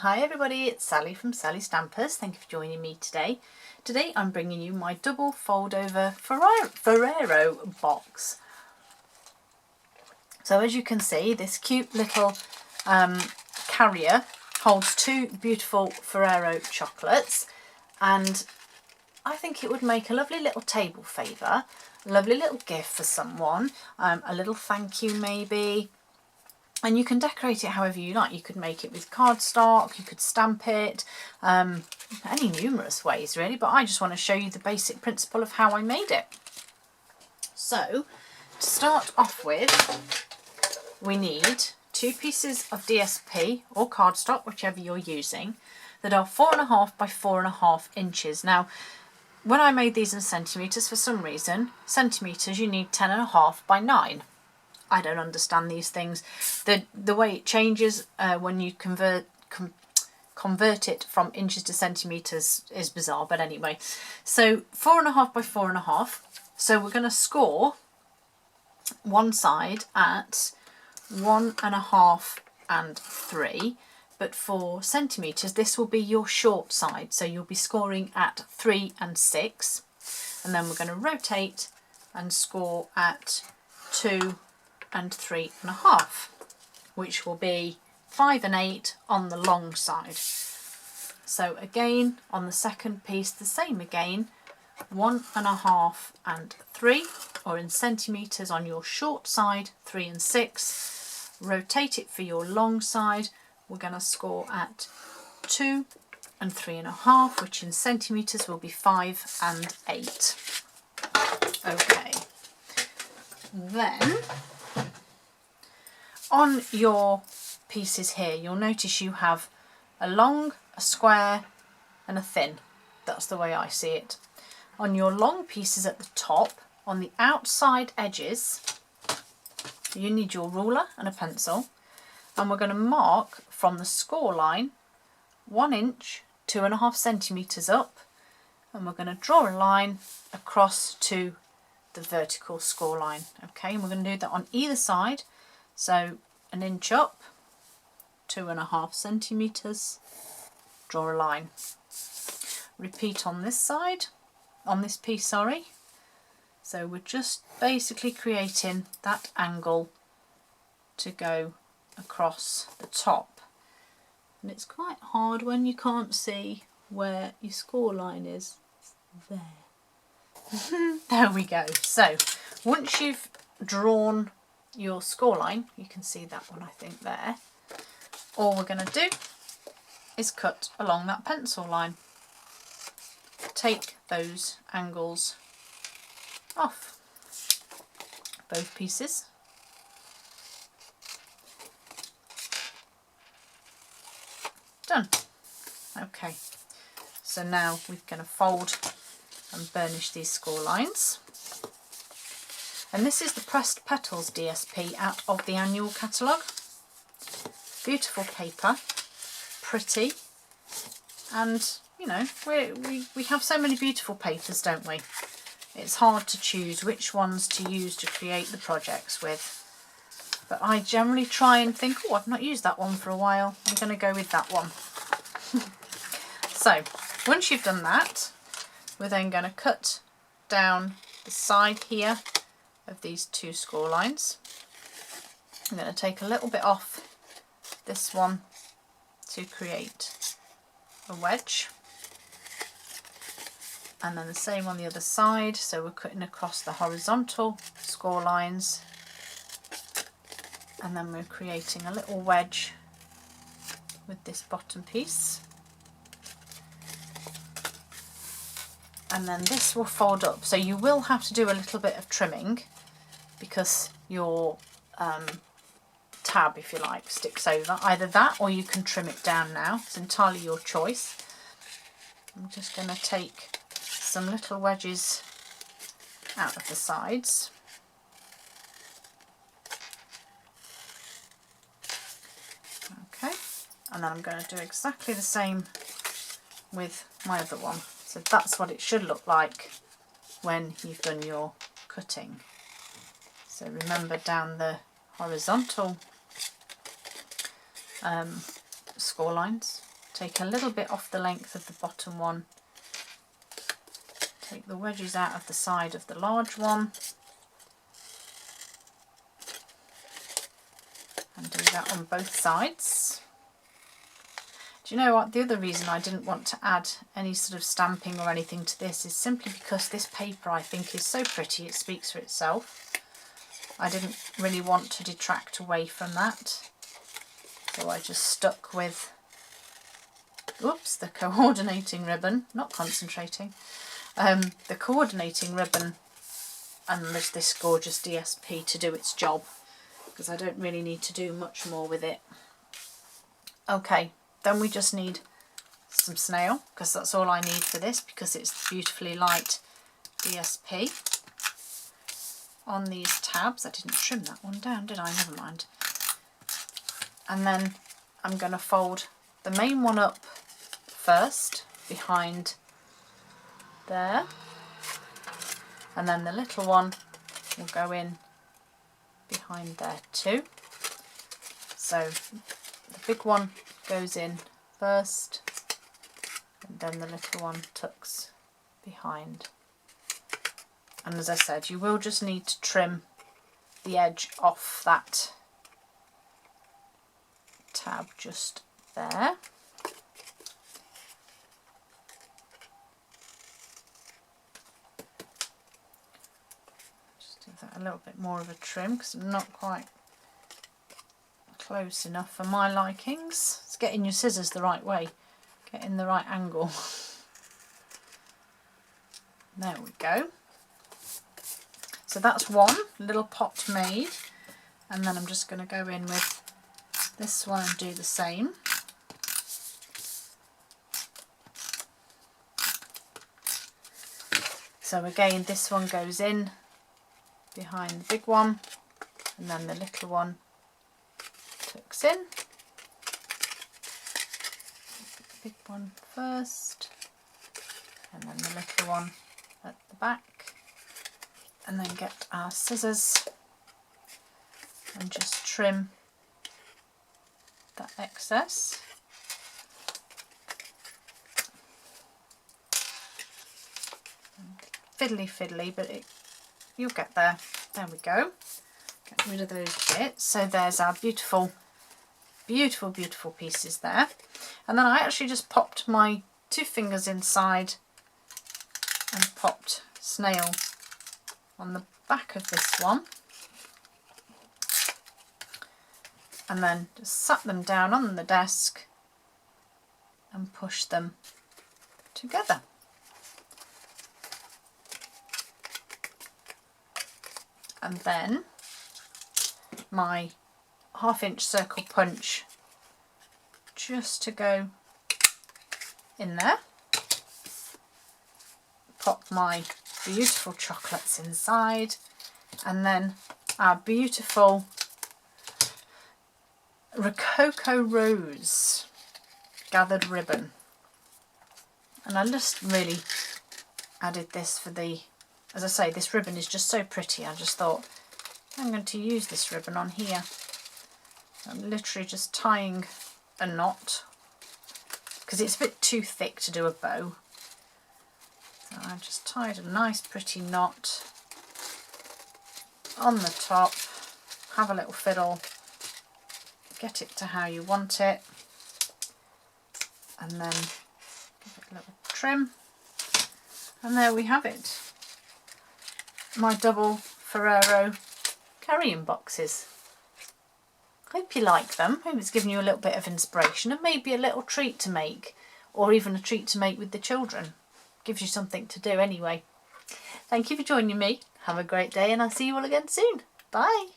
Hi everybody, it's Sally from Sally Stampers. Thank you for joining me today. Today I'm bringing you my double fold over Ferrero box. So as you can see, this cute little carrier holds two beautiful Ferrero chocolates, and I think it would make a lovely little table favour, a lovely little gift for someone, a little thank you maybe. And you can decorate it however you like. You could make it with cardstock, you could stamp it, any numerous ways really, but I just want to show you the basic principle of how I made it. So, to start off with, we need 2 pieces of DSP or cardstock, whichever you're using, that are 4.5 by 4.5 inches. Now, when I made these in centimetres, for some reason, centimetres you need 10.5 by 9. I don't understand these things. The way it changes when you convert it from inches to centimetres is bizarre, but anyway. So 4.5 by 4.5. So we're going to score one side at 1.5 and 3. But for centimetres, this will be your short side. So you'll be scoring at 3 and 6. And then we're going to rotate and score at 2 and 3.5, which will be 5 and 8 on the long side. So again, on the second piece, the same again, 1.5 and 3, or in centimetres on your short side, 3 and 6. Rotate it for your long side. We're going to score at 2 and 3.5, which in centimetres will be 5 and 8. Okay, then on your pieces here, you'll notice you have a long, a square and a thin. That's the way I see it. On your long pieces at the top, on the outside edges, you need your ruler and a pencil, and we're going to mark from the score line 1 inch, 2.5 centimetres up, and we're going to draw a line across to the vertical score line. Okay, and we're going to do that on either side. So 1 inch up, 2.5 centimetres, draw a line. Repeat on this side, on this piece, sorry. So we're just basically creating that angle to go across the top. And it's quite hard when you can't see where your score line is. There. There we go. So once you've drawn your score line, you can see that one I think there, all we're going to do is cut along that pencil line. Take those angles off both pieces. Done. Okay, so now we're going to fold and burnish these score lines. And this is the Pressed Petals DSP out of the annual catalogue. Beautiful paper, pretty, and you know, we have so many beautiful papers, don't we? It's hard to choose which ones to use to create the projects with. But I generally try and think, oh, I've not used that one for a while, I'm going to go with that one. So, once you've done that, we're then going to cut down the side here of these 2 score lines. I'm going to take a little bit off this one to create a wedge, and then the same on the other side. So we're cutting across the horizontal score lines, and then we're creating a little wedge with this bottom piece, and then this will fold up. So you will have to do a little bit of trimming because your tab, if you like, sticks over. Either that or you can trim it down now. It's entirely your choice. I'm just going to take some little wedges out of the sides. Okay, and then I'm going to do exactly the same with my other one. So that's what it should look like when you've done your cutting. So remember, down the horizontal score lines, take a little bit off the length of the bottom one, take the wedges out of the side of the large one, and do that on both sides. Do you know what? The other reason I didn't want to add any sort of stamping or anything to this is simply because this paper I think is so pretty, it speaks for itself. I didn't really want to detract away from that, so I just stuck with, oops, the coordinating ribbon, not concentrating, the coordinating ribbon, and there's this gorgeous DSP to do its job, because I don't really need to do much more with it. Okay, then we just need some snail, because that's all I need for this, because it's beautifully light DSP. On these tabs, I didn't trim that one down, did I? Never mind. And then I'm going to fold the main one up first, behind there, and then the little one will go in behind there too. So the big one goes in first, and then the little one tucks behind. And as I said, you will just need to trim the edge off that tab just there. Just give that a little bit more of a trim, because I'm not quite close enough for my likings. It's getting your scissors the right way, getting the right angle. There we go. So that's one little pot made, and then I'm just going to go in with this one and do the same. So again, this one goes in behind the big one, and then the little one tucks in. Big one first, and then the little one at the back. And then get our scissors and just trim that excess. Fiddly, but you'll get there. There we go. Get rid of those bits. So there's our beautiful, beautiful, beautiful pieces there. And then I actually just popped my 2 fingers inside and popped snail on the back of this one, and then just sat them down on the desk and push them together. And then my 1/2 inch circle punch just to go in there. Pop my beautiful chocolates inside, and then our beautiful Rococo Rose gathered ribbon. And I just really added this for the, as I say, this ribbon is just so pretty. I just thought I'm going to use this ribbon on here. I'm literally just tying a knot, because it's a bit too thick to do a bow. So I just tied a nice pretty knot on the top, have a little fiddle, get it to how you want it, and then give it a little trim, and there we have it. My double Ferrero carrying boxes. Hope you like them. Hope it's given you a little bit of inspiration and maybe a little treat to make, or even a treat to make with the children. Gives you something to do anyway. Thank you for joining me. Have a great day, and I'll see you all again soon. Bye.